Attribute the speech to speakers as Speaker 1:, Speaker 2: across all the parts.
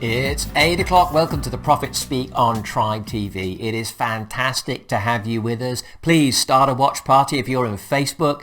Speaker 1: It's 8 o'clock. Welcome to the Prophet Speak on Tribe TV. It is fantastic to have you with us. Please start a watch party if you're on Facebook.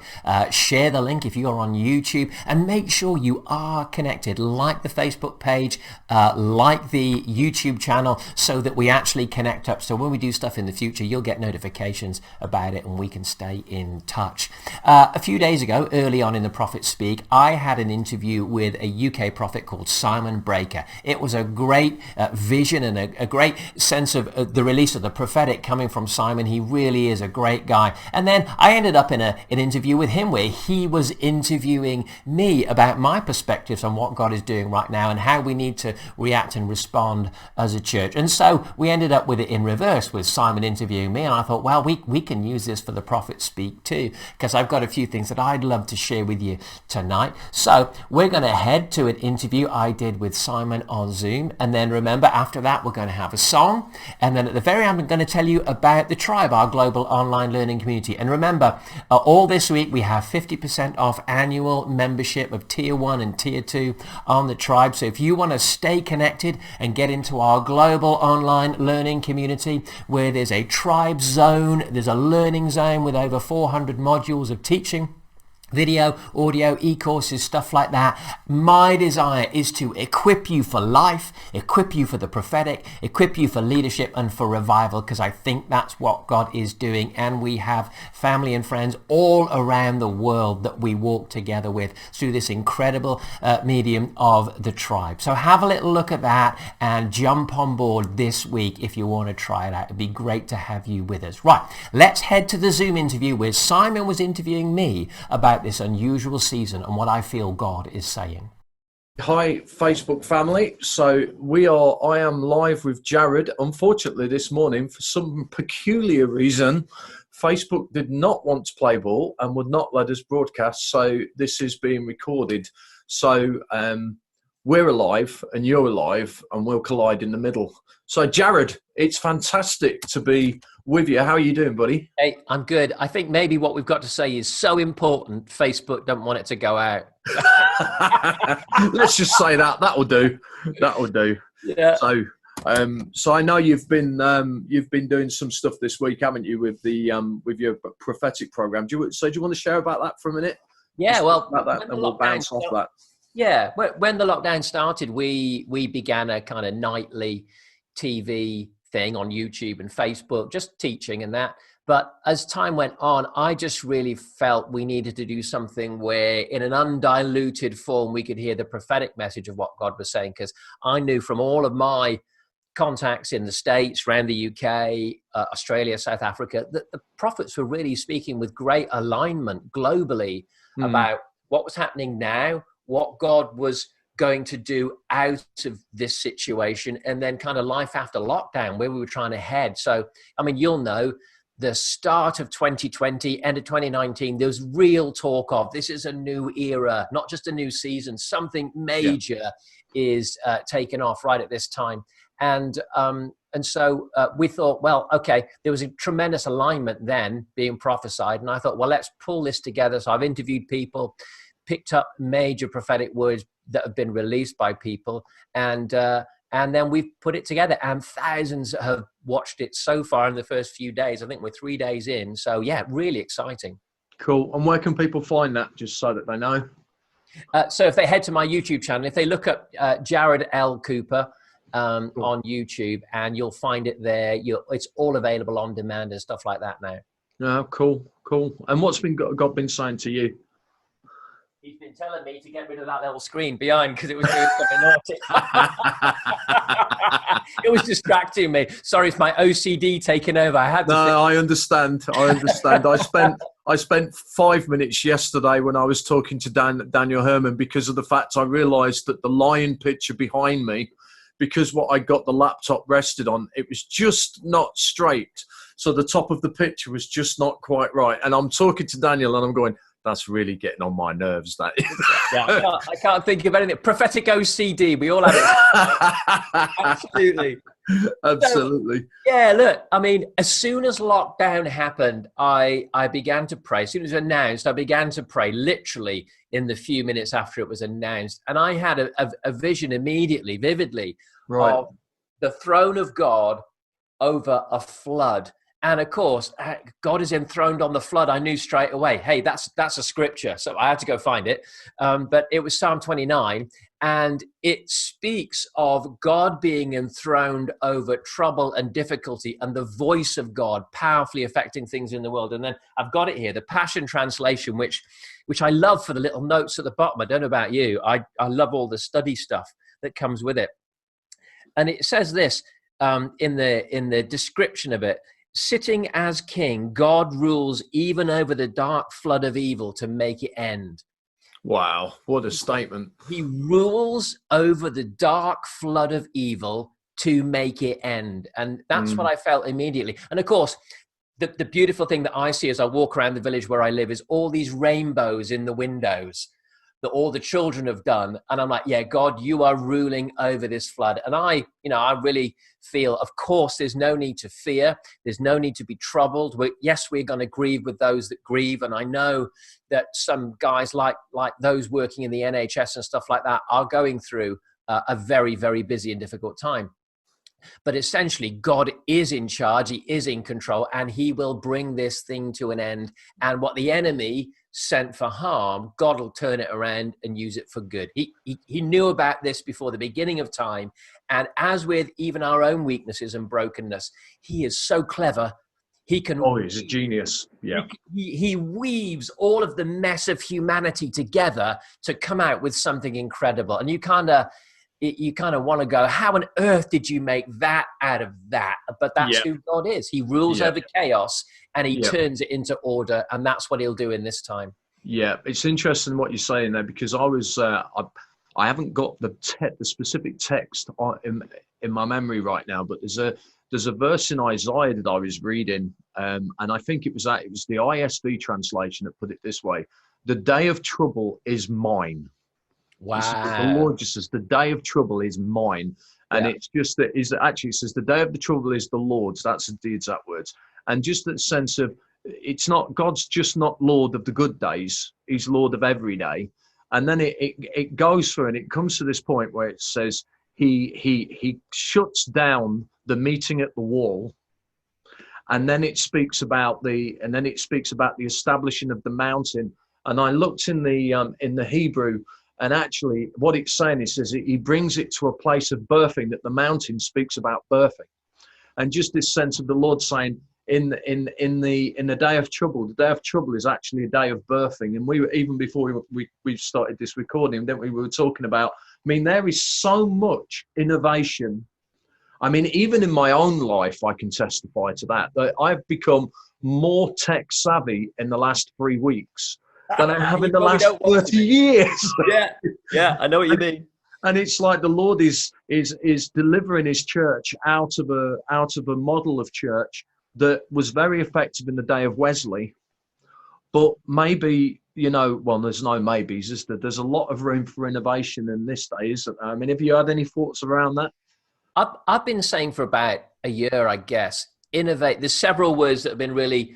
Speaker 1: Share the link if you're on YouTube. And make sure you are connected. Like the Facebook page, like the YouTube channel so that we actually connect up. So when we do stuff in the future, you'll get notifications about it and we can stay in touch. A few days ago, early on in the Prophet Speak, I had an interview with a UK prophet called Simon Breaker. It was a great vision and a great sense of the release of the prophetic coming from Simon. He really is a great guy. And then I ended up in an interview with him where he was interviewing me about my perspectives on what God is doing right now and how we need to react and respond as a church. And so we ended up with it in reverse, with Simon interviewing me. And I thought, well, we can use this for the Prophet Speak too, because I've got a few things that I'd love to share with you tonight. So we're going to head to an interview I did with Simon on Zoom. And then remember, after that, we're going to have a song. And then at the very end, I'm going to tell you about the Tribe, our global online learning community. And remember, all this week, we have 50% off annual membership of Tier 1 and Tier 2 on the Tribe. So if you want to stay connected and get into our global online learning community, where there's a Tribe zone, there's a learning zone with over 400 modules of teaching, video, audio, e-courses, stuff like that. My desire is to equip you for life, equip you for the prophetic, equip you for leadership and for revival, because I think that's what God is doing. And we have family and friends all around the world that we walk together with through this incredible medium of the Tribe. So have a little look at that and jump on board this week if you want to try it out. It'd be great to have you with us. Right, let's head to the Zoom interview where Simon was interviewing me about this unusual season and what I feel God is saying.
Speaker 2: Hi, Facebook family. So I am live with Jarrod. Unfortunately, this morning, for some peculiar reason, Facebook did not want to play ball and would not let us broadcast. So this is being recorded. So we're alive and you're alive and we'll collide in the middle. So Jarrod, it's fantastic to be with you. How are you doing, buddy?
Speaker 1: Hey, I'm good. I think maybe what we've got to say is so important, Facebook don't want it to go out.
Speaker 2: Let's just say that. That'll do. That'll do.
Speaker 1: Yeah.
Speaker 2: So I know you've been doing some stuff this week, haven't you, with the with your prophetic program? Do you want to share about that for a minute?
Speaker 1: Yeah.
Speaker 2: Just
Speaker 1: well,
Speaker 2: about that, and we'll bounce off that.
Speaker 1: Yeah. When the lockdown started, we began a kind of nightly TV thing on YouTube and Facebook, just teaching and that. But as time went on, I just really felt we needed to do something where in an undiluted form, we could hear the prophetic message of what God was saying. Because I knew from all of my contacts in the States, around the UK, Australia, South Africa, that the prophets were really speaking with great alignment globally about what was happening now, what God was going to do out of this situation, and then kind of life after lockdown, where we were trying to head. So, I mean, you'll know the start of 2020, end of 2019, there was real talk of this is a new era, not just a new season, something major is taken off right at this time. And so we thought, well, okay, there was a tremendous alignment then being prophesied. And I thought, well, let's pull this together. So I've interviewed people, picked up major prophetic words that have been released by people, and then we've put it together, and thousands have watched it so far in the first few days. I think we're 3 days in, so yeah, really exciting.
Speaker 2: Cool. And where can people find that, just so that they know?
Speaker 1: So if they head to my YouTube channel, if they look up Jarrod L. Cooper on YouTube, and you'll find it there. It's all available on demand and stuff like that now.
Speaker 2: Oh, cool. And what's God been saying to you?
Speaker 1: He's been telling me to get rid of that little screen behind because it was doing something naughty. It was distracting me. Sorry, it's my OCD taking over.
Speaker 2: I understand. I spent 5 minutes yesterday when I was talking to Daniel Herman, because of the fact I realised that the lion picture behind me, because what I got the laptop rested on, it was just not straight. So the top of the picture was just not quite right. And I'm talking to Daniel and I'm going, that's really getting on my nerves, that is.
Speaker 1: Yeah, I can't think of anything. Prophetic OCD, we all have it. Absolutely. So,
Speaker 2: Absolutely.
Speaker 1: yeah, look, I mean, as soon as lockdown happened, I began to pray. As soon as it was announced, I began to pray literally in the few minutes after it was announced. And I had a vision immediately, vividly,
Speaker 2: Right.
Speaker 1: of the throne of God over a flood. And of course, God is enthroned on the flood. I knew straight away, hey, that's a scripture. So I had to go find it. But it was Psalm 29. And it speaks of God being enthroned over trouble and difficulty and the voice of God powerfully affecting things in the world. And then I've got it here, the Passion Translation, which I love for the little notes at the bottom. I don't know about you. I love all the study stuff that comes with it. And it says this in the description of it: sitting as king, God rules even over the dark flood of evil to make it end.
Speaker 2: Wow. What a statement.
Speaker 1: He rules over the dark flood of evil to make it end. And that's what
Speaker 2: Mm.
Speaker 1: I felt immediately. And of course, the beautiful thing that I see as I walk around the village where I live is all these rainbows in the windows that all the children have done. And I'm like, yeah, God, you are ruling over this flood. And I really feel, of course, there's no need to fear. There's no need to be troubled. Yes, we're going to grieve with those that grieve. And I know that some guys like those working in the NHS and stuff like that are going through a very, very busy and difficult time. But essentially, God is in charge, he is in control, and he will bring this thing to an end. And what the enemy sent for harm, God will turn it around and use it for good. He knew about this before the beginning of time. And as with even our own weaknesses and brokenness, he is so clever. He can
Speaker 2: Oh, he's a genius. Yeah.
Speaker 1: he weaves all of the mess of humanity together to come out with something incredible. And you kind of want to go, how on earth did you make that out of that? But that's
Speaker 2: Yeah.
Speaker 1: who God is. He rules
Speaker 2: Yeah.
Speaker 1: over chaos and he
Speaker 2: Yeah.
Speaker 1: turns it into order. And that's what he'll do in this time.
Speaker 2: Yeah. It's interesting what you're saying there, because I haven't got the specific text in my memory right now, but there's a verse in Isaiah that I was reading, and I think it was the ISV translation that put it this way: "The day of trouble is mine." The
Speaker 1: Wow.
Speaker 2: Lord just says, "The day of trouble is mine," and
Speaker 1: Yeah.
Speaker 2: it's just that is actually it says, "The day of the trouble is the Lord's." That's the exact words, and just that sense of it's not God's just not Lord of the good days; He's Lord of every day. And then it goes through and it comes to this point where it says he shuts down the meeting at the wall, and then it speaks about the establishing of the mountain. And I looked in the Hebrew, and actually what it's saying is says he brings it to a place of birthing, that the mountain speaks about birthing. And just this sense of the Lord saying, in the day of trouble, the day of trouble is actually a day of birthing. And we were, even before we started this recording, then we were talking about, I mean, there is so much innovation. I mean, even in my own life, I can testify to that I've become more tech savvy in the last 3 weeks than I have in
Speaker 1: You
Speaker 2: the
Speaker 1: probably
Speaker 2: last
Speaker 1: don't want to
Speaker 2: 30
Speaker 1: be.
Speaker 2: years.
Speaker 1: Yeah. Yeah. I know what you mean.
Speaker 2: And it's like the Lord is delivering his church out of a model of church that was very effective in the day of Wesley. But maybe, well, there's no maybes, is there? There's a lot of room for innovation in this day, isn't there? I mean, have you had any thoughts around that?
Speaker 1: I've been saying for about a year, I guess, innovate. There's several words that have been really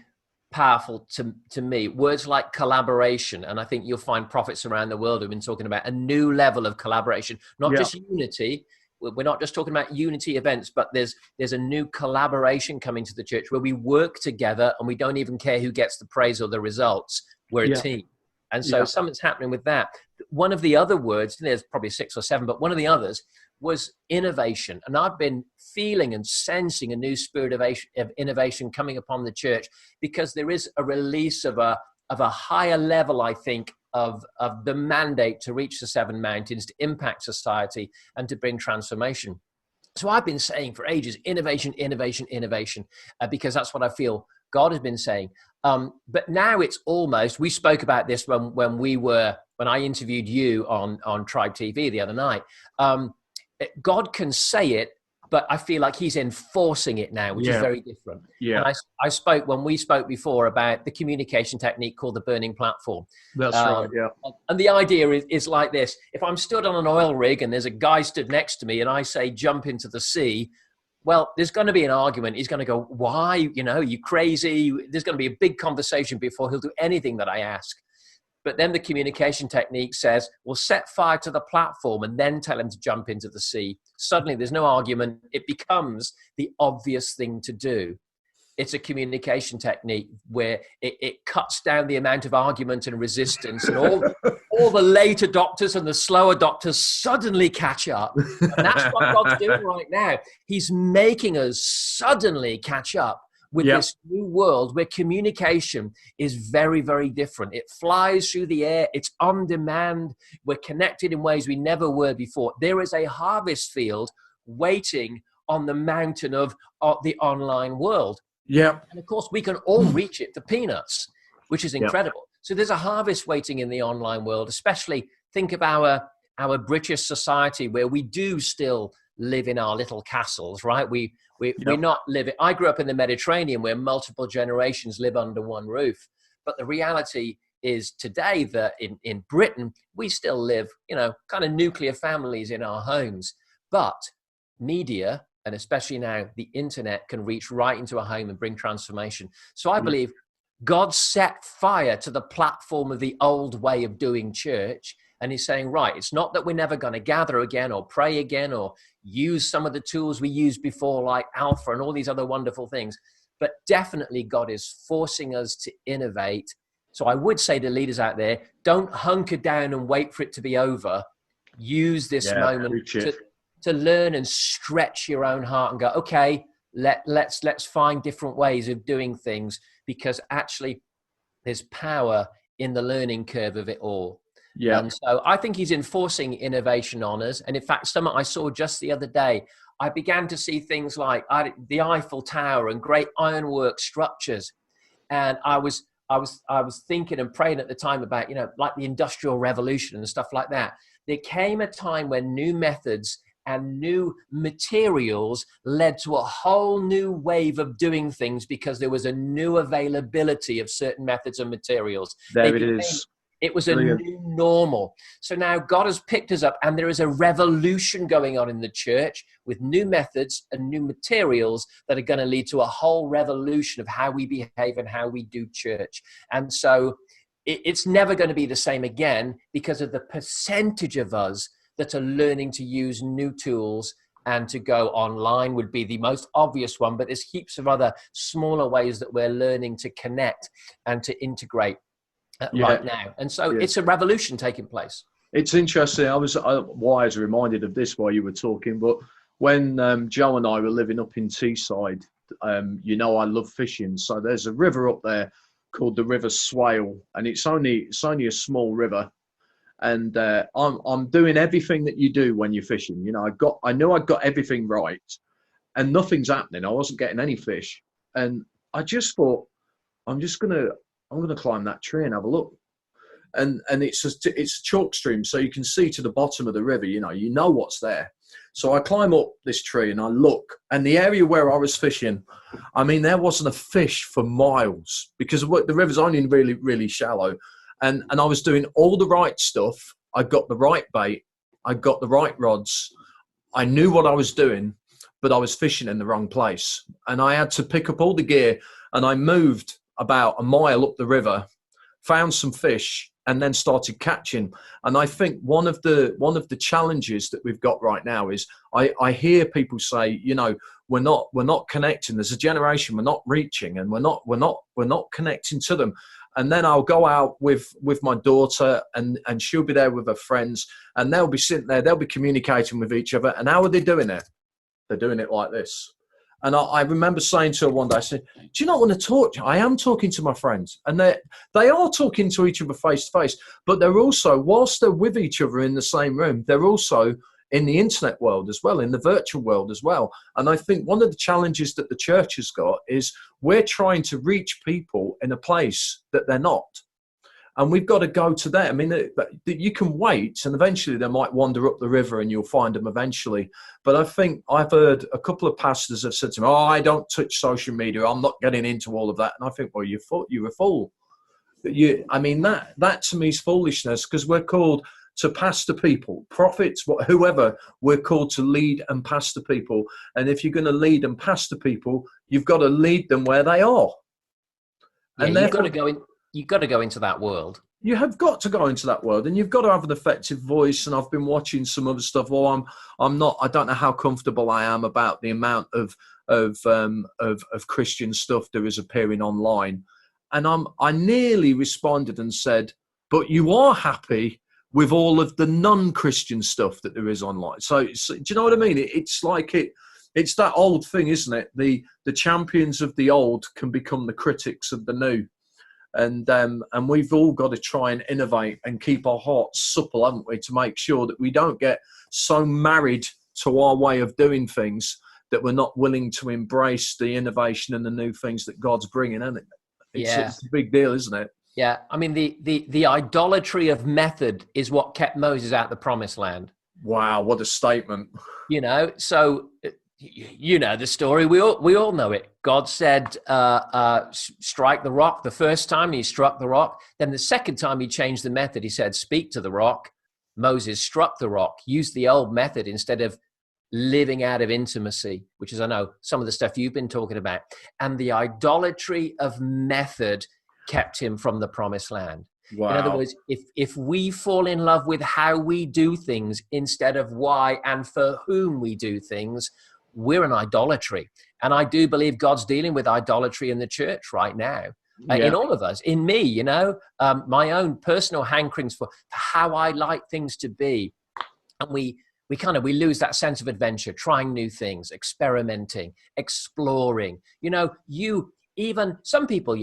Speaker 1: powerful to me. Words like collaboration. And I think you'll find prophets around the world have been talking about a new level of collaboration, not
Speaker 2: Yeah,
Speaker 1: just unity. We're not just talking about unity events, but there's a new collaboration coming to the church where we work together and we don't even care who gets the praise or the results. We're a
Speaker 2: yeah,
Speaker 1: team. And so
Speaker 2: yeah,
Speaker 1: something's happening with that. One of the other words, there's probably 6 or 7, but one of the others was innovation. And I've been feeling and sensing a new spirit of innovation coming upon the church, because there is a release of a higher level, I think, of the mandate to reach the 7 mountains, to impact society and to bring transformation. So I've been saying for ages, innovation, innovation, innovation, because that's what I feel God has been saying. But now it's almost, we spoke about this when I interviewed you on Tribe TV the other night. God can say it, but I feel like he's enforcing it now, which is
Speaker 2: yeah,
Speaker 1: very different.
Speaker 2: yeah.
Speaker 1: And I spoke, when we spoke before, about the communication technique called the burning platform.
Speaker 2: That's right. Yeah,
Speaker 1: And the idea is like this: if I'm stood on an oil rig and there's a guy stood next to me and I say, jump into the sea, well, there's going to be an argument. He's going to go, why, you crazy. There's going to be a big conversation before he'll do anything that I ask. But then the communication technique says, well, set fire to the platform and then tell him to jump into the sea. Suddenly there's no argument. It becomes the obvious thing to do. It's a communication technique where it cuts down the amount of argument and resistance, and all the late adopters and the slow adopters suddenly catch up. And that's what God's doing right now. He's making us suddenly catch up with this new world where communication is very, very different. It flies through the air. It's on demand. We're connected in ways we never were before. There is a harvest field waiting on the mountain of the online world.
Speaker 2: Yeah.
Speaker 1: And of course, we can all reach it for peanuts, which is incredible. So there's a harvest waiting in the online world, especially think of our British society where we do still live in our little castles, right? We're not living. I grew up in the Mediterranean where multiple generations live under one roof. But the reality is today that in Britain, we still live, kind of nuclear families in our homes. But media, and especially now the internet, can reach right into a home and bring transformation. So I believe God set fire to the platform of the old way of doing church. And he's saying, right, it's not that we're never going to gather again or pray again or use some of the tools we used before, like Alpha and all these other wonderful things. But definitely God is forcing us to innovate. So I would say to leaders out there, don't hunker down and wait for it to be over. Use this moment to learn and stretch your own heart and go, okay, let's find different ways of doing things, because actually there's power in the learning curve of it all. Yeah. And so I think he's enforcing innovation on us. And in fact, something I saw just the other day, I began to see things like the Eiffel Tower and great ironwork structures. And I was thinking and praying at the time about, like the Industrial Revolution and stuff like that. There came a time when new methods and new materials led to a whole new wave of doing things because there was a new availability of certain methods and materials.
Speaker 2: There it is.
Speaker 1: It was a new normal. So now God has picked us up, and there is a revolution going on in the church with new methods and new materials that are going to lead to a whole revolution of how we behave and how we do church. And so it's never going to be the same again because of the percentage of us that are learning to use new tools, and to go online would be the most obvious one. But there's heaps of other smaller ways that we're learning to connect and to integrate right now. And so it's a revolution taking place.
Speaker 2: It's interesting. I was reminded of this while you were talking, but when Joe and I were living up in Teesside, I love fishing. So there's a river up there called the River Swale, and it's only a small river. And I'm doing everything that you do when you're fishing. I knew I'd got everything right, and nothing's happening. I wasn't getting any fish, and I just thought, I'm gonna climb that tree and have a look. And it's a chalk stream, so you can see to the bottom of the river. You know what's there. So I climb up this tree and I look, and the area where I was fishing, I mean, there wasn't a fish for miles because the river's only really, really shallow. And I was doing all the right stuff. I got the right bait. I got the right rods. I knew what I was doing, but I was fishing in the wrong place. And I had to pick up all the gear, and I moved about a mile up the river, found some fish, and then started catching. And I think one of the challenges that we've got right now is I hear people say, we're not connecting. There's a generation we're not reaching, and we're not connecting to them. And then I'll go out with my daughter, and she'll be there with her friends, and they'll be sitting there, they'll be communicating with each other. And how are they doing it? They're doing it like this. And I remember saying to her one day, I said, do you not want to talk? I am talking to my friends. And they are talking to each other face to face, but they're also, whilst they're with each other in the same room, they're also in the internet world as well, in the virtual world as well. And I think one of the challenges that the church has got is we're trying to reach people in a place that they're not. And we've got to go to them. I mean, you can wait, and eventually they might wander up the river and you'll find them eventually. But I think I've heard a couple of pastors have said to me, I don't touch social media. I'm not getting into all of that. And I think, well, you're a fool. That to me is foolishness, because we're called to pastor people, prophets, whoever. We're called to lead and pastor people. And if you're going to lead and pastor people, you've got to lead them where they are.
Speaker 1: Yeah,
Speaker 2: And
Speaker 1: you've got
Speaker 2: therefore,
Speaker 1: to go in. You've got to go into that world.
Speaker 2: you have got to go into that world, and you've got to have an effective voice. And I've been watching some other stuff. Well, I'm not. I don't know how comfortable I am about the amount of Christian stuff there is appearing online. And I nearly responded and said, "But you are happy with all of the non-Christian stuff that there is online." So do you know what I mean? It's like it's that old thing, isn't it? The champions of the old can become the critics of the new. And we've all got to try and innovate and keep our hearts supple, haven't we, to make sure that we don't get so married to our way of doing things that we're not willing to embrace the innovation and the new things that God's bringing, isn't it? It's a big deal, isn't it?
Speaker 1: Yeah. I mean, the idolatry of method is what kept Moses out of the promised land.
Speaker 2: Wow, what a statement.
Speaker 1: So you know the story. We all know it. God said, strike the rock. The first time he struck the rock. Then the second time he changed the method. He said, speak to the rock. Moses struck the rock, used the old method instead of living out of intimacy, which is, I know, some of the stuff you've been talking about. And the idolatry of method kept him from the promised land.
Speaker 2: Wow.
Speaker 1: In other words, if we fall in love with how we do things instead of why and for whom we do things, we're in idolatry. And I do believe God's dealing with idolatry in the church right now, in all of us, in me, my own personal hankerings for how I like things to be. And we lose that sense of adventure, trying new things, experimenting, exploring. Even some people,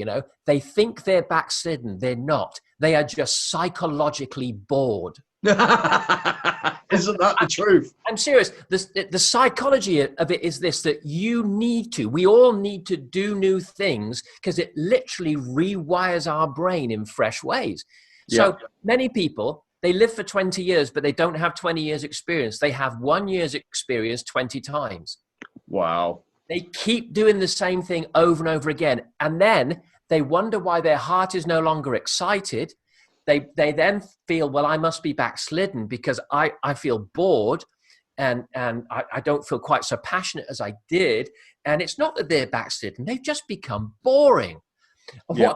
Speaker 1: they think they're backslidden. They're not. They are just psychologically bored.
Speaker 2: Isn't that the truth?
Speaker 1: I'm serious. The psychology of it is this, that we all need to do new things because it literally rewires our brain in fresh ways. So many people, they live for 20 years, but they don't have 20 years experience. They have 1 year's experience 20 times.
Speaker 2: Wow.
Speaker 1: They keep doing the same thing over and over again. And then they wonder why their heart is no longer excited. They then feel, well, I must be backslidden because I feel bored and I don't feel quite so passionate as I did. And it's not that they're backslidden. They've just become boring. Yeah.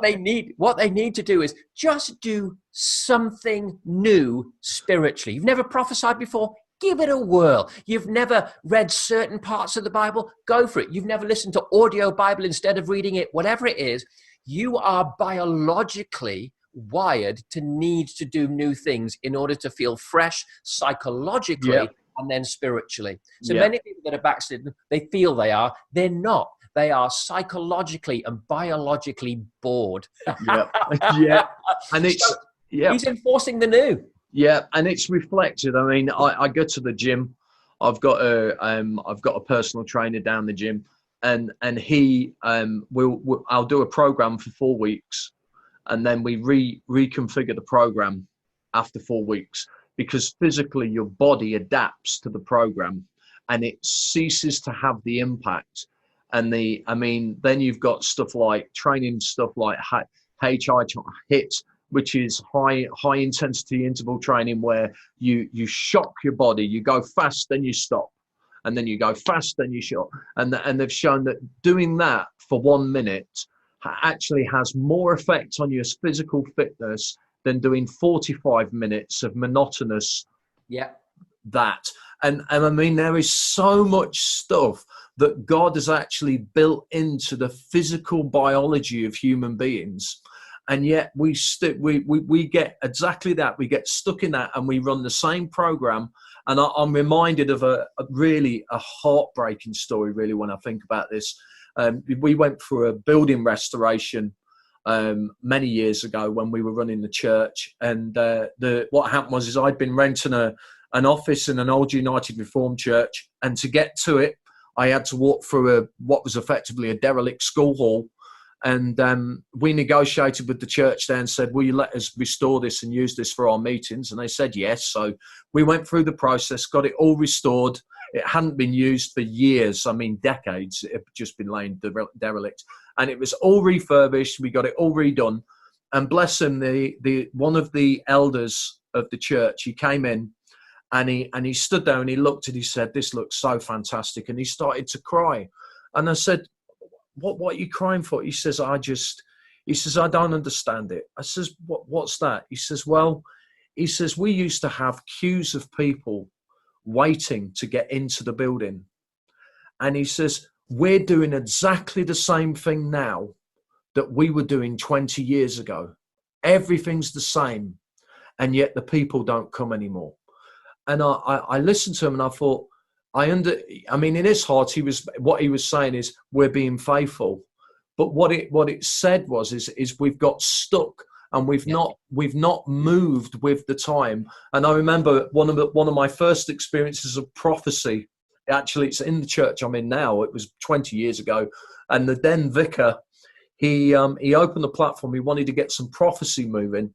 Speaker 1: What they need to do is just do something new spiritually. You've never prophesied before? Give it a whirl. You've never read certain parts of the Bible? Go for it. You've never listened to audio Bible instead of reading it? Whatever it is, you are biologically wired to need to do new things in order to feel fresh psychologically and then spiritually. So many people that are backslidden, they feel they are. They're not. They are psychologically and biologically bored.
Speaker 2: And it's
Speaker 1: he's enforcing the new.
Speaker 2: Yeah, and it's reflected. I mean, I go to the gym. I've got a personal trainer down the gym, and he I'll do a program for 4 weeks, and then we reconfigure the program after 4 weeks, because physically your body adapts to the program and it ceases to have the impact. And then you've got stuff like training, stuff like HIIT, which is high intensity interval training, where you shock your body. You go fast, then you stop, and then you go fast, then you stop. And they've shown that doing that for 1 minute actually has more effect on your physical fitness than doing 45 minutes of monotonous that. And I mean, there is so much stuff that God has actually built into the physical biology of human beings. And yet we get exactly that. We get stuck in that, and we run the same program. And I'm reminded of a really heartbreaking story, really, when I think about this. We went through a building restoration many years ago when we were running the church. And what happened was I'd been renting an office in an old United Reformed church. And to get to it, I had to walk through what was effectively a derelict school hall. And we negotiated with the church there and said, will you let us restore this and use this for our meetings? And they said yes. So we went through the process, got it all restored. It hadn't been used for years, decades. It had just been laying derelict. And it was all refurbished. We got it all redone. And bless him, the one of the elders of the church. He came in and he stood there and he looked and he said, "This looks so fantastic." And he started to cry. And I said, what are you crying for? He says, "I don't understand it." I says, what's that? He says, "Well," he says, "we used to have queues of people waiting to get into the building." And he says, "We're doing exactly the same thing now that we were doing 20 years ago. Everything's the same. And yet the people don't come anymore." And I listened to him and I thought, I mean, in his heart, what he was saying is, we're being faithful. But what it said is we've got stuck and we've not moved with the time. And I remember one of my first experiences of prophecy. Actually, it's in the church I'm in now. It was 20 years ago. And the then vicar, he opened the platform. He wanted to get some prophecy moving.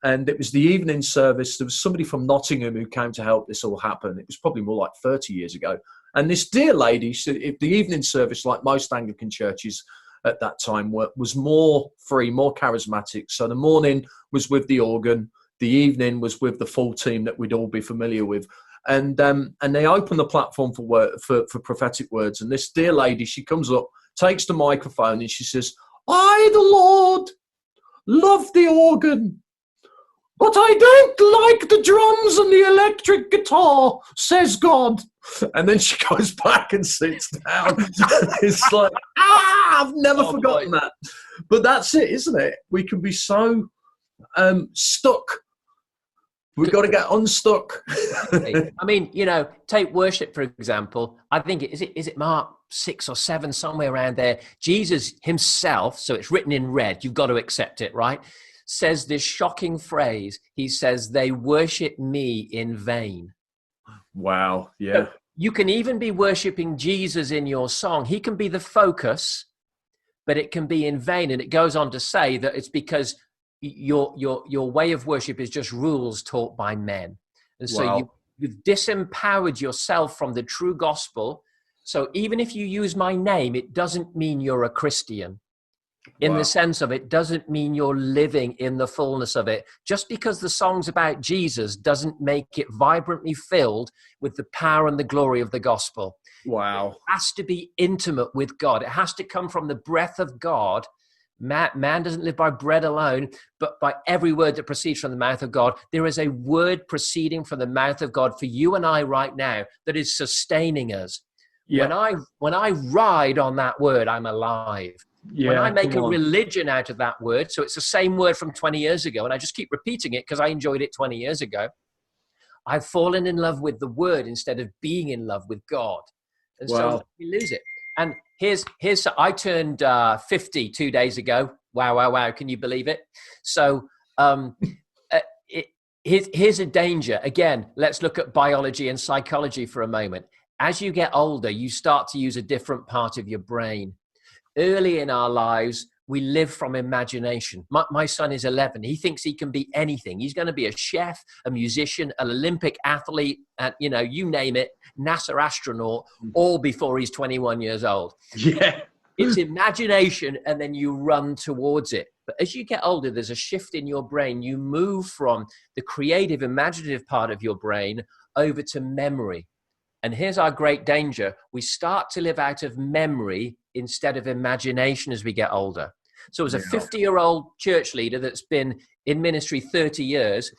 Speaker 2: And it was the evening service. There was somebody from Nottingham who came to help this all happen. It was probably more like 30 years ago. And this dear lady said, if the evening service, like most Anglican churches at that time, was more free, more charismatic. So the morning was with the organ. The evening was with the full team that we'd all be familiar with. And they opened the platform for prophetic words. And this dear lady, she comes up, takes the microphone, and she says, "I, the Lord, love the organ, but I don't like the drums and the electric guitar, says God." And then she goes back and sits down. It's like, I've never forgotten that. But that's it, isn't it? We can be so stuck. We've got to get unstuck.
Speaker 1: I mean, take worship, for example. I think, is it Mark 6 or 7, somewhere around there? Jesus himself, so it's written in red, you've got to accept it, right? Says this shocking phrase. He says, "They worship me in vain."
Speaker 2: Wow. Yeah.
Speaker 1: So you can even be worshiping Jesus in your song. He can be the focus, but it can be in vain. And it goes on to say that it's because your way of worship is just rules taught by men. And so you've disempowered yourself from the true gospel. So even if you use my name, it doesn't mean you're a Christian. In the sense of, it doesn't mean you're living in the fullness of it. Just because the song's about Jesus doesn't make it vibrantly filled with the power and the glory of the gospel.
Speaker 2: Wow.
Speaker 1: It has to be intimate with God. It has to come from the breath of God. Man doesn't live by bread alone, but by every word that proceeds from the mouth of God. There is a word proceeding from the mouth of God for you and I right now that is sustaining us. Yeah. When I ride on that word, I'm alive. Yeah, when I make a religion out of that word, so it's the same word from 20 years ago, and I just keep repeating it because I enjoyed it 20 years ago, I've fallen in love with the word instead of being in love with God. And so we lose it. And I turned 50 2 days ago. Wow. Can you believe it? So here's a danger. Again, let's look at biology and psychology for a moment. As you get older, you start to use a different part of your brain. Early in our lives, we live from imagination. My son is 11. He thinks he can be anything. He's going to be a chef, a musician, an Olympic athlete, and you name it, NASA astronaut, all before he's 21 years old.
Speaker 2: Yeah.
Speaker 1: It's imagination, and then you run towards it. But as you get older, there's a shift in your brain. You move from the creative, imaginative part of your brain over to memory. And here's our great danger. We start to live out of memory instead of imagination as we get older. So as a 50-year-old church leader that's been in ministry 30 years,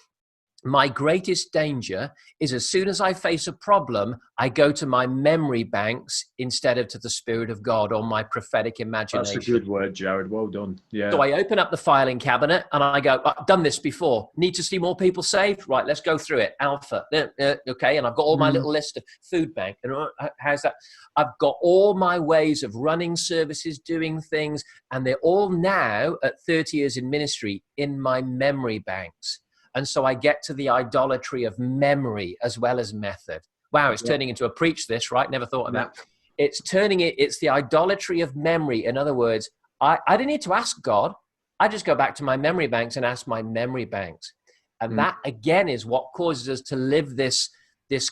Speaker 1: my greatest danger is as soon as I face a problem, I go to my memory banks instead of to the Spirit of God or my prophetic imagination.
Speaker 2: That's a good word, Jarrod. Well done. Yeah.
Speaker 1: So I open up the filing cabinet and I go, I've done this before. Need to see more people saved? Right, let's go through it. Alpha. Okay, and I've got all my little list of food bank. And how's that? I've got all my ways of running services, doing things, and they're all now at 30 years in ministry in my memory banks. And so I get to the idolatry of memory as well as method. Wow, it's turning into a preach this, right? Never thought of that. It's the idolatry of memory. In other words, I didn't need to ask God. I just go back to my memory banks and ask my memory banks. And that, again, is what causes us to live this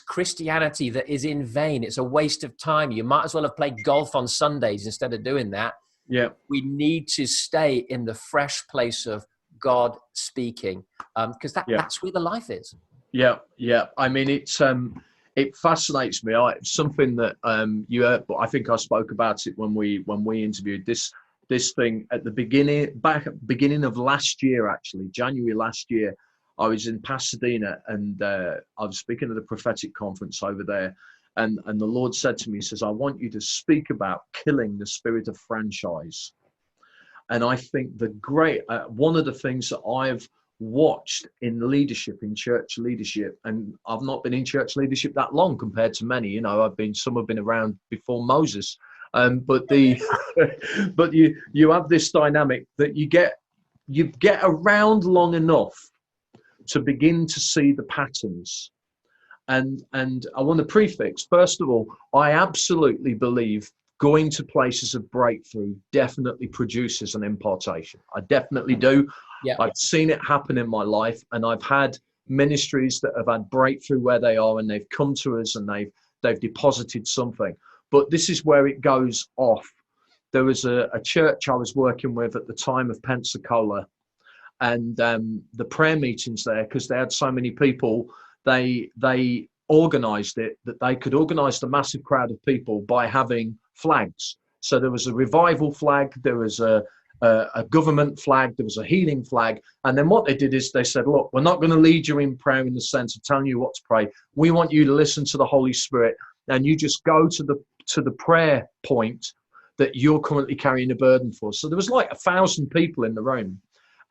Speaker 1: Christianity that is in vain. It's a waste of time. You might as well have played golf on Sundays instead of doing that.
Speaker 2: Yeah.
Speaker 1: We need to stay in the fresh place of God speaking, because that's where the life is.
Speaker 2: Yeah, yeah. I mean, it fascinates me. It's something that you heard, but I think I spoke about it when we interviewed this thing at the beginning of last year, actually January last year. I was in Pasadena, and I was speaking at a prophetic conference over there, and the Lord said to me, he says, "I want you to speak about killing the spirit of franchise." And I think one of the things that I've watched in leadership, in church leadership, and I've not been in church leadership that long compared to many. You know, some have been around before Moses, but but you have this dynamic that you get around long enough to begin to see the patterns. And I want to prefix, first of all, I absolutely believe going to places of breakthrough definitely produces an impartation. I definitely do.
Speaker 1: Yeah.
Speaker 2: I've seen it happen in my life, and I've had ministries that have had breakthrough where they are, and they've come to us and they've deposited something. But this is where it goes off. There was a church I was working with at the time of Pensacola, and the prayer meetings there, because they had so many people, they organized it that they could organize the massive crowd of people by having flags. So there was a revival flag, there was a government flag, there was a healing flag, and then what they did is they said, look, we're not going to lead you in prayer in the sense of telling you what to pray. We want you to listen to the Holy Spirit, and you just go to the prayer point that you're currently carrying a burden for. So there was like 1,000 people in the room,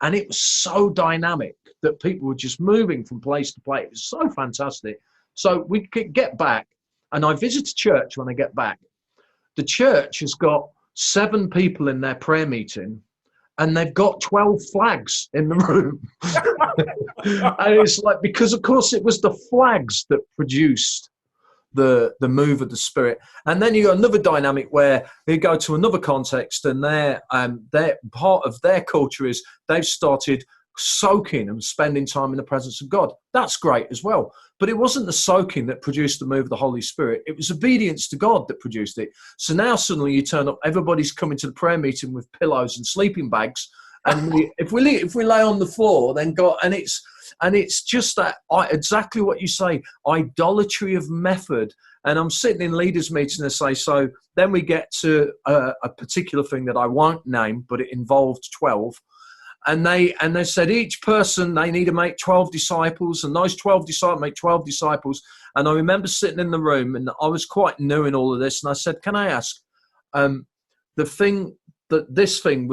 Speaker 2: and it was so dynamic that people were just moving from place to place. It was so fantastic. So we could get back, and I visit a church when I get back. The church has got 7 people in their prayer meeting, and they've got 12 flags in the room. And it's like, because of course it was the flags that produced the move of the Spirit. And then you got another dynamic where you go to another context, and their part of their culture is they've started soaking and spending time in the presence of God. That's great as well. But it wasn't the soaking that produced the move of the Holy Spirit. It was obedience to God that produced it. So now suddenly you turn up, everybody's coming to the prayer meeting with pillows and sleeping bags. And if we lay on the floor, then God, and it's just that, exactly what you say, idolatry of method. And I'm sitting in leaders' meeting and say, so then we get to a particular thing that I won't name, but it involved 12. And they said each person, they need to make 12 disciples, and those 12 disciples make 12 disciples. And I remember sitting in the room, and I was quite new in all of this, and I said, can I ask, the thing that this thing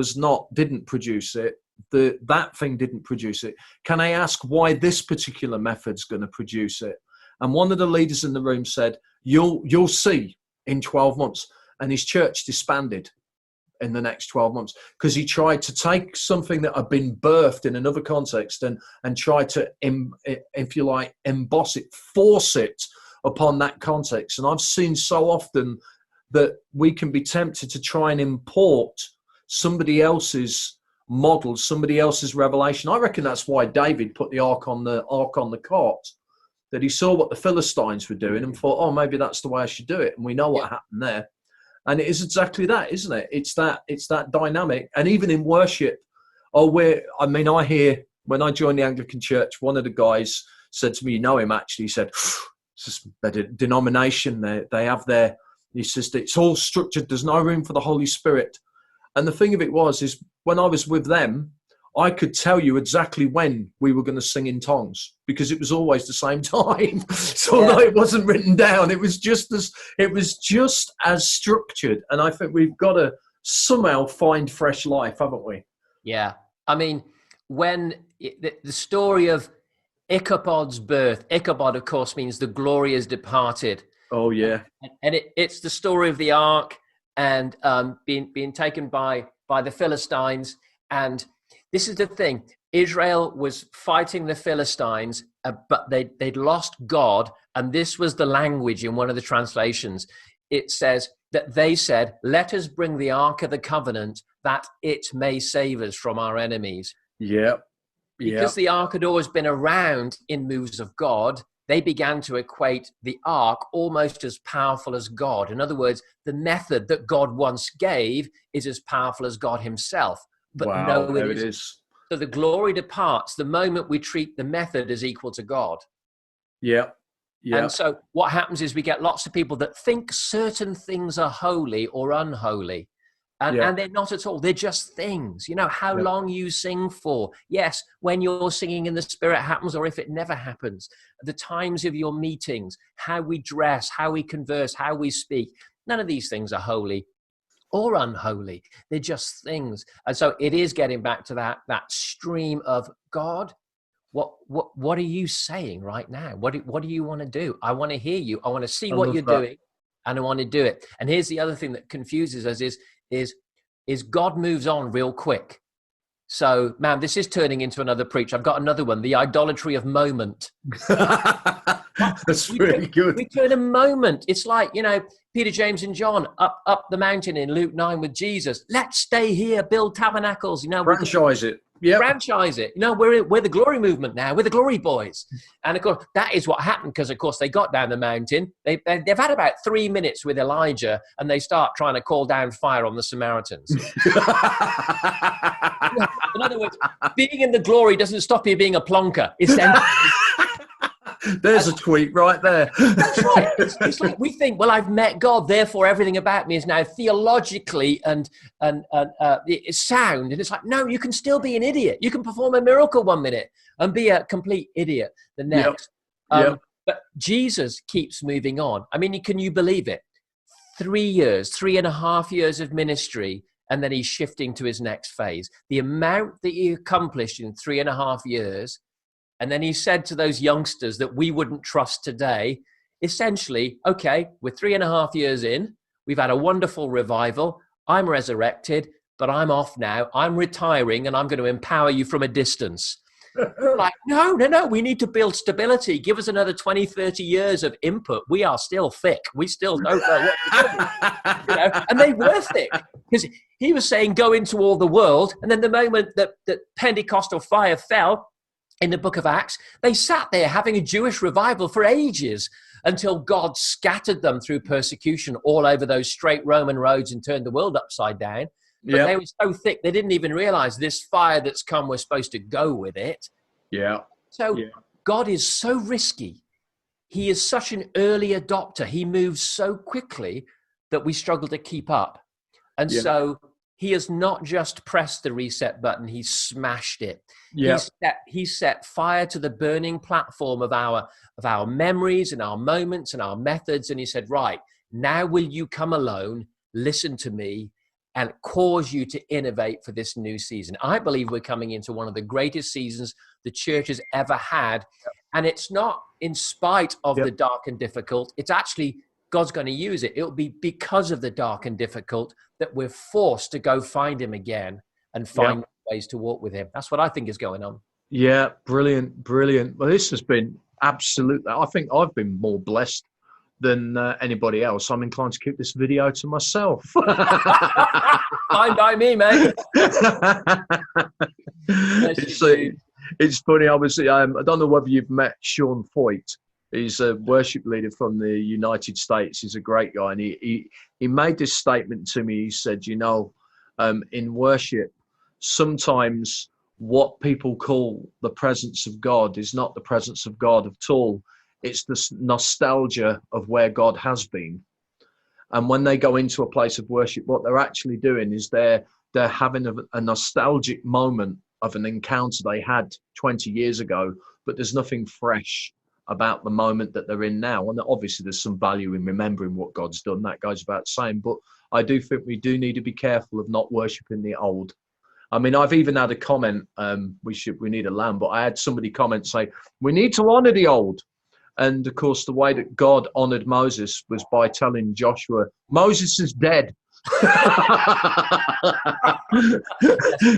Speaker 2: didn't produce it, that thing didn't produce it. Can I ask why this particular method's going to produce it? And one of the leaders in the room said, you'll see in 12 months. And his church disbanded in the next 12 months because he tried to take something that had been birthed in another context and try to, if you like, emboss it, force it upon that context. And I've seen so often that we can be tempted to try and import somebody else's model, somebody else's revelation. I reckon that's why David put the ark on the cart, that he saw what the Philistines were doing and thought, oh, maybe that's the way I should do it. And we know what happened there. And it is exactly that, isn't it? It's that dynamic. And even in worship, I hear when I joined the Anglican Church, one of the guys said to me, you know him actually, he said, it's just a denomination. They have their, he says, it's all structured. There's no room for the Holy Spirit. And the thing of it is when I was with them, I could tell you exactly when we were going to sing in tongues because it was always the same time. So although it wasn't written down, it was just as structured. And I think we've got to somehow find fresh life, haven't we?
Speaker 1: Yeah. I mean, when the story of Ichabod's birth, Ichabod, of course, means the glory is departed.
Speaker 2: Oh, yeah.
Speaker 1: And it's the story of the ark and being taken by the Philistines. And this is the thing. Israel was fighting the Philistines, but they'd lost God. And this was the language in one of the translations. It says that they said, let us bring the Ark of the Covenant that it may save us from our enemies.
Speaker 2: Yeah.
Speaker 1: Because the Ark had always been around in moves of God, they began to equate the Ark almost as powerful as God. In other words, the method that God once gave is as powerful as God himself. But
Speaker 2: wow,
Speaker 1: no,
Speaker 2: there it is.
Speaker 1: So the glory departs the moment we treat the method as equal to God.
Speaker 2: Yeah. Yeah.
Speaker 1: And so what happens is we get lots of people that think certain things are holy or unholy. And they're not at all. They're just things. You know, how long you sing for. Yes, when you're singing in the Spirit happens, or if it never happens. The times of your meetings, how we dress, how we converse, how we speak. None of these things are holy or unholy. They're just things. And so it is getting back to that stream of God. What are you saying right now? What do you want to do? I want to hear you. I want to see what you're doing, and I want to do it. And here's the other thing that confuses us is God moves on real quick. So, man, this is turning into another preach. I've got another one, the idolatry of moment.
Speaker 2: That's really good.
Speaker 1: We turn a moment. It's like, you know, Peter, James, and John up the mountain in Luke 9 with Jesus. Let's stay here, build tabernacles. You know,
Speaker 2: franchise it. Yeah,
Speaker 1: franchise it. You know, we're the glory movement now. We're the glory boys. And of course, that is what happened because, of course, they got down the mountain. They've had about 3 minutes with Elijah, and they start trying to call down fire on the Samaritans. In other words, being in the glory doesn't stop you being a plonker. Essentially.
Speaker 2: There's a tweet right there.
Speaker 1: That's right. It's like we think, well, I've met God, therefore everything about me is now theologically and it's sound. And it's like, no, you can still be an idiot. You can perform a miracle 1 minute and be a complete idiot the next. But Jesus keeps moving on. I mean, can you believe it? 3 years, 3.5 years of ministry, and then he's shifting to his next phase. The amount that he accomplished in 3.5 years. And then he said to those youngsters that we wouldn't trust today, essentially, okay, we're 3.5 years in. We've had a wonderful revival. I'm resurrected, but I'm off now. I'm retiring, and I'm going to empower you from a distance. Like, no, we need to build stability. Give us another 20, 30 years of input. We are still thick. We still don't know what to do. You know? And they were thick because he was saying, go into all the world. And then the moment that Pentecostal fire fell, in the book of Acts, they sat there having a Jewish revival for ages until God scattered them through persecution all over those straight Roman roads and turned the world upside down. But they were so thick, they didn't even realize this fire that's come was supposed to go with it. So God is so risky. He is such an early adopter. He moves so quickly that we struggle to keep up. And so he has not just pressed the reset button, he's smashed it. He set fire to the burning platform of our memories and our moments and our methods. And he said, right, now will you come alone, listen to me, and cause you to innovate for this new season. I believe we're coming into one of the greatest seasons the church has ever had. And it's not in spite of the dark and difficult. It's actually God's going to use it. It'll be because of the dark and difficult that we're forced to go find him again and find ways to walk with him. That's what I think is going on.
Speaker 2: Yeah, brilliant. Well, this has been absolutely, I think I've been more blessed than anybody else. I'm inclined to keep this video to myself.
Speaker 1: Fine by me, mate.
Speaker 2: It's funny, obviously. I don't know whether you've met Sean Foyt. He's a worship leader from the United States. He's a great guy. And he made this statement to me. He said, you know, in worship, sometimes what people call the presence of God is not the presence of God at all. It's the nostalgia of where God has been. And when they go into a place of worship, what they're actually doing is they're having a nostalgic moment of an encounter they had 20 years ago, but there's nothing fresh about the moment that they're in now. And obviously there's some value in remembering what God's done. That goes without saying. But I do think we do need to be careful of not worshiping the old. I mean, I've even had a comment, we need a lamb, but I had somebody comment say, we need to honor the old. And of course, the way that God honored Moses was by telling Joshua, Moses is dead. You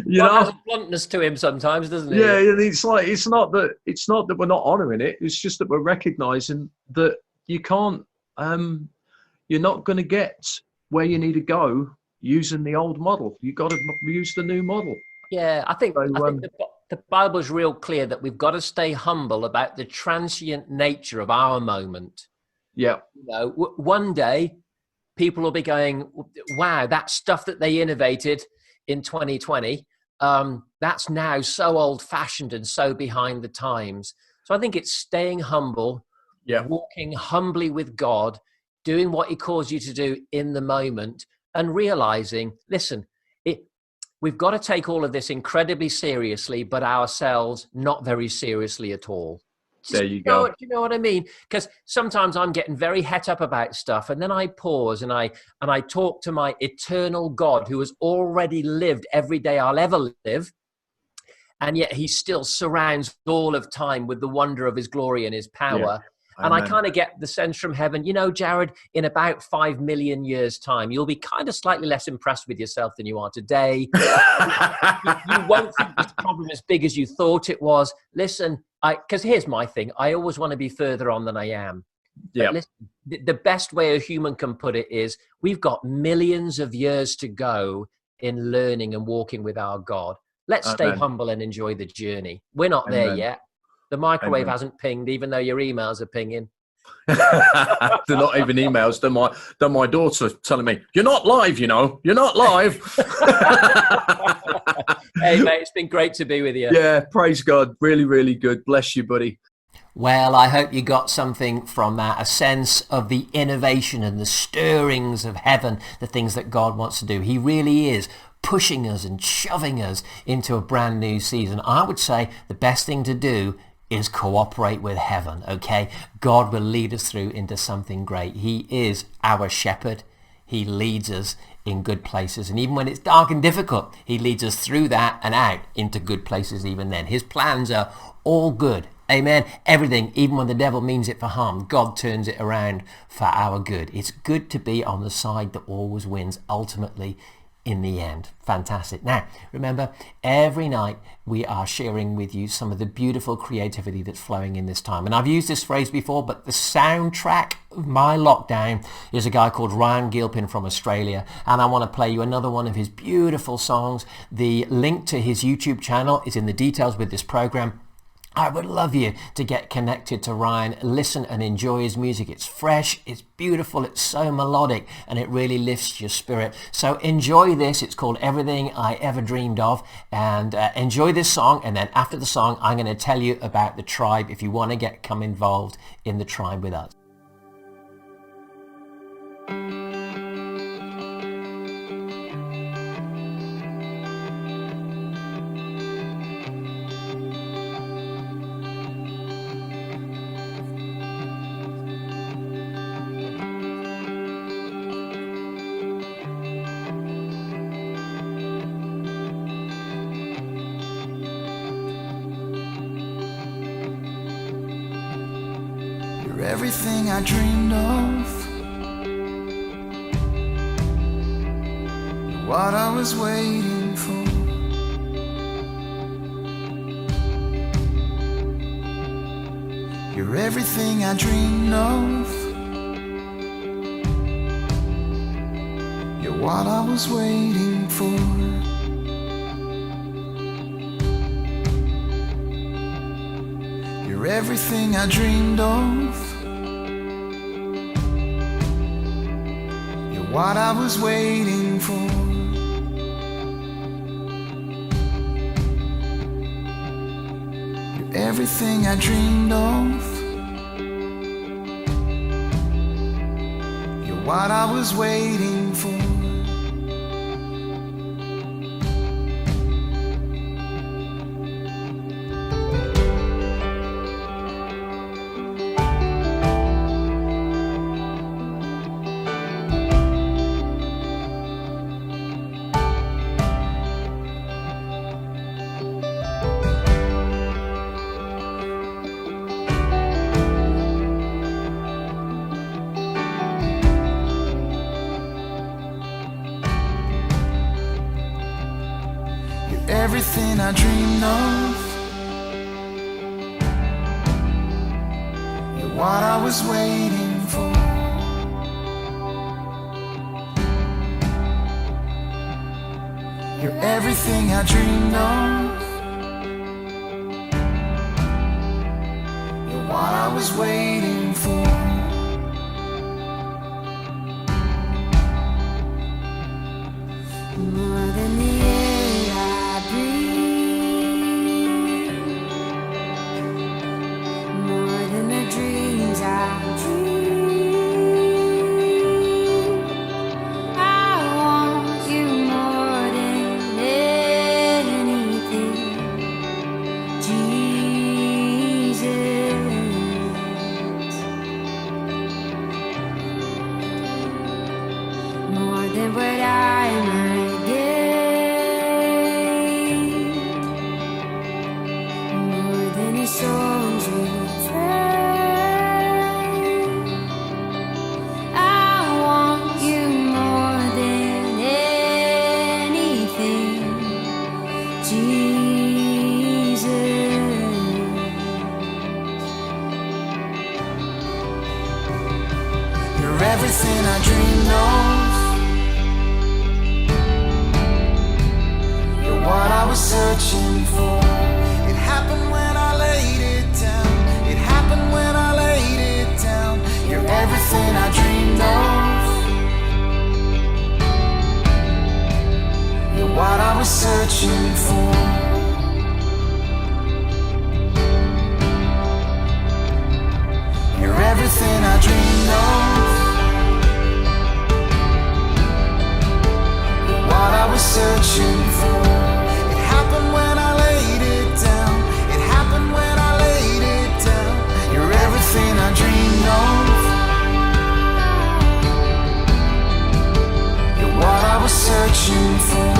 Speaker 2: know,
Speaker 1: has a bluntness to him sometimes, doesn't it?
Speaker 2: Yeah, it's like it's not that we're not honoring it. It's just that we're recognizing that you can't, you're not going to get where you need to go using the old model. You got to use the new model.
Speaker 1: Yeah, I think the Bible is real clear that we've got to stay humble about the transient nature of our moment.
Speaker 2: Yeah,
Speaker 1: you know, one day people will be going, wow, that stuff that they innovated in 2020, that's now so old-fashioned and so behind the times. So I think it's staying humble, walking humbly with God, doing what he calls you to do in the moment, and realizing, listen, we've got to take all of this incredibly seriously, but ourselves not very seriously at all.
Speaker 2: There you go.
Speaker 1: You know what I mean? Because sometimes I'm getting very het up about stuff, and then I pause and I talk to my eternal God who has already lived every day I'll ever live, and yet he still surrounds all of time with the wonder of his glory and his power.
Speaker 2: Yeah.
Speaker 1: And I kind of get the sense from heaven, Jarrod, in about 5 million years' time, you'll be kind of slightly less impressed with yourself than you are today. You won't think this problem as big as you thought it was. Listen, because here's my thing. I always want to be further on than I am.
Speaker 2: Yeah.
Speaker 1: Listen, the best way a human can put it is we've got millions of years to go in learning and walking with our God. Let's stay humble and enjoy the journey. We're not there yet. The microwave hasn't pinged, even though your emails are pinging.
Speaker 2: They're not even emails. They're my daughter telling me, you're not live, you're not live.
Speaker 1: Hey, mate, it's been great to be with you.
Speaker 2: Yeah, praise God. Really, really good. Bless you, buddy.
Speaker 1: Well, I hope you got something from that, a sense of the innovation and the stirrings of heaven, the things that God wants to do. He really is pushing us and shoving us into a brand new season. I would say the best thing to do is cooperate with heaven, okay? God will lead us through into something great. He is our shepherd. He leads us in good places. And even when it's dark and difficult, he leads us through that and out into good places even then. His plans are all good. Amen. Everything, even when the devil means it for harm, God turns it around for our good. It's good to be on the side that always wins ultimately in the end. Fantastic. Now, remember, every night we are sharing with you some of the beautiful creativity that's flowing in this time. And I've used this phrase before, but the soundtrack of my lockdown is a guy called Ryan Gilpin from Australia. And I want to play you another one of his beautiful songs. The link to his YouTube channel is in the details with this program. I would love you to get connected to Ryan, listen and enjoy his music. It's fresh, it's beautiful, it's so melodic, and it really lifts your spirit. So enjoy this. It's called Everything I Ever Dreamed Of. And enjoy this song. And then after the song, I'm going to tell you about the tribe if you want to come involved in the tribe with us.
Speaker 3: Everything I dreamed of, what I was waiting for. You're everything I dreamed of. You're what I was waiting for. You're everything I dreamed of. What I was waiting for. You're everything I dreamed of. You're what I was waiting for. Everything I dreamed of. You're what I was waiting for. You're everything I dreamed of. You're what I was waiting for. More than the air I breathe. everything I dreamed of. You're what I was searching for. It happened when I laid it down. It happened when I laid it down. You're everything I dreamed of. You're what I was searching for. You're everything I dreamed of. You're what I was searching for. It happened when I laid it down. It happened when I laid it down. You're everything I dreamed of. You're what I was searching for.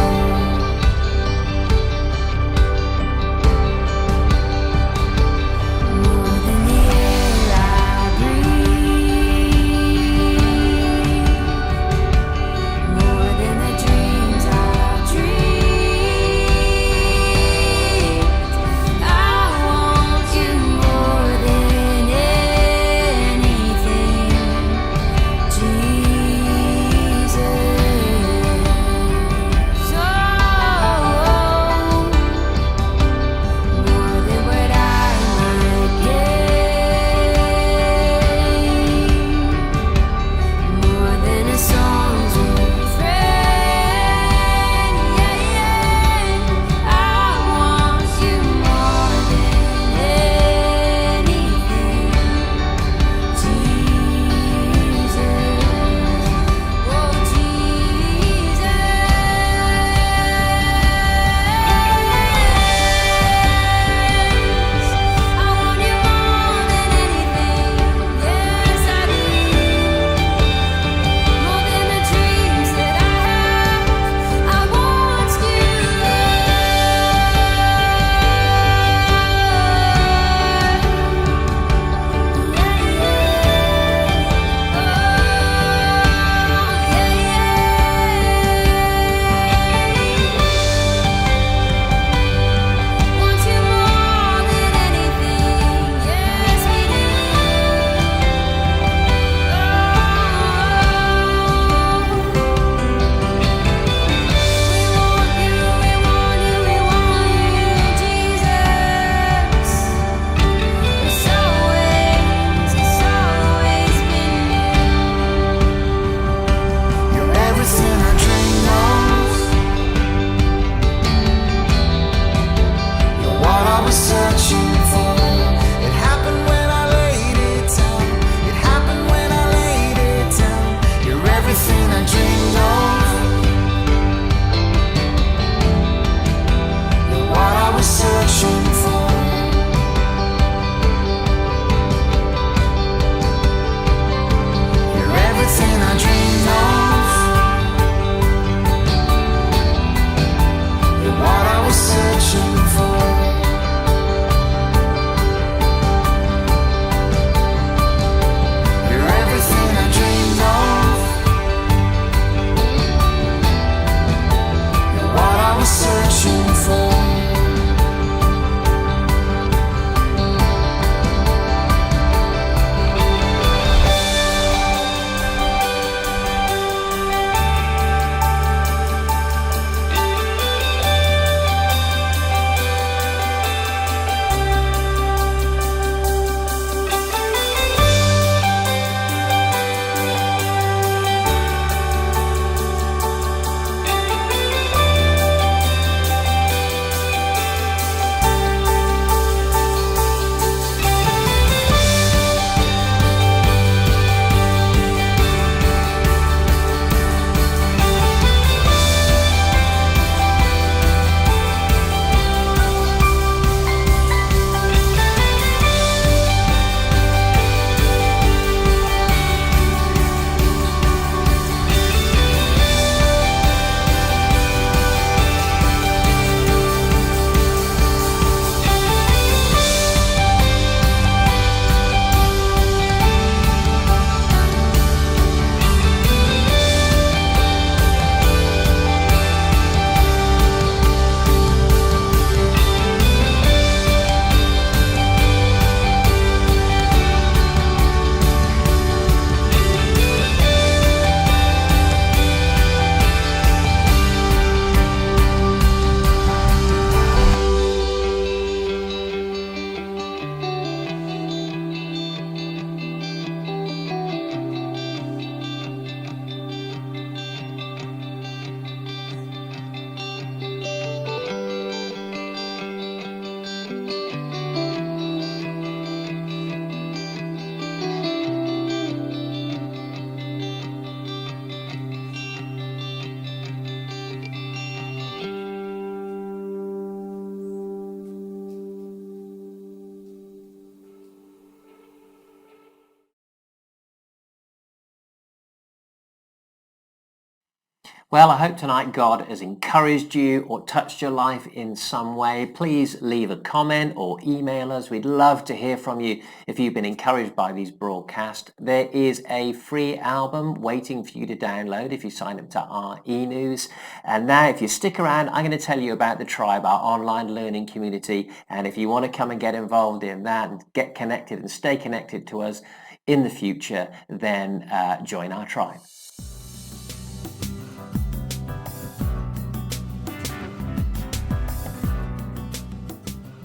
Speaker 1: Well, I hope tonight God has encouraged you or touched your life in some way. Please leave a comment or email us. We'd love to hear from you if you've been encouraged by these broadcasts. There is a free album waiting for you to download if you sign up to our e-news. And now, if you stick around, I'm going to tell you about the Tribe, our online learning community. And if you want to come and get involved in that and get connected and stay connected to us in the future, then join our Tribe.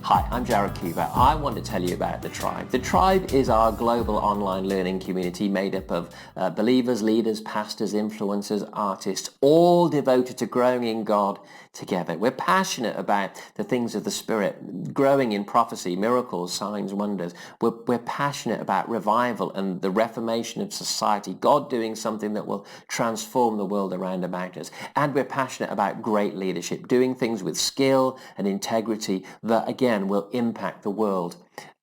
Speaker 1: Hi, I'm Jarrod. I want to tell you about the Tribe. The Tribe is our global online learning community made up of believers, leaders, pastors, influencers, artists, all devoted to growing in God together. We're passionate about the things of the Spirit, growing in prophecy, miracles, signs, wonders. We're passionate about revival and the reformation of society, God doing something that will transform the world around about us. And we're passionate about great leadership, doing things with skill and integrity that, again, will impact the world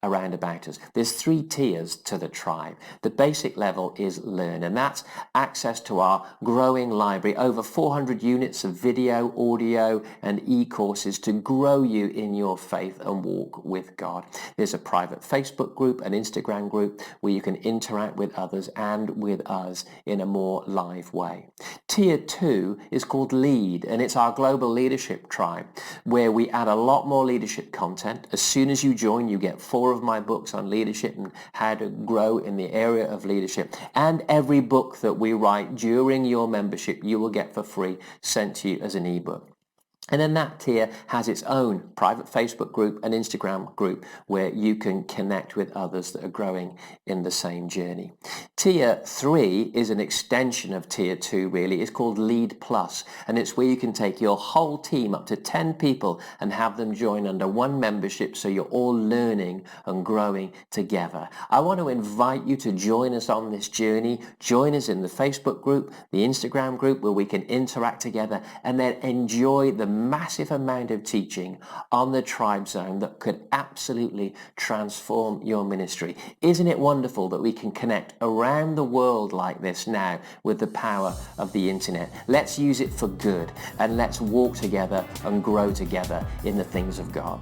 Speaker 1: around about us. There's 3 tiers to the Tribe. The basic level is Learn, and that's access to our growing library, over 400 units of video, audio, and e-courses to grow you in your faith and walk with God. There's a private Facebook group, an Instagram group where you can interact with others and with us in a more live way. Tier 2 is called Lead, and it's our global leadership tribe where we add a lot more leadership content. As soon as you join, you get 4 of my books on leadership and how to grow in the area of leadership. And every book that we write during your membership, you will get for free sent to you as an ebook. And then that tier has its own private Facebook group and Instagram group where you can connect with others that are growing in the same journey. Tier 3 is an extension of Tier 2 really. It's called Lead Plus, and it's where you can take your whole team, up to 10 people, and have them join under one membership so you're all learning and growing together. I want to invite you to join us on this journey. Join us in the Facebook group, the Instagram group, where we can interact together and then enjoy the massive amount of teaching on the Tribe Zone that could absolutely transform your ministry. Isn't it wonderful that we can connect around the world like this now with the power of the internet? Let's use it for good, and let's walk together and grow together in the things of God.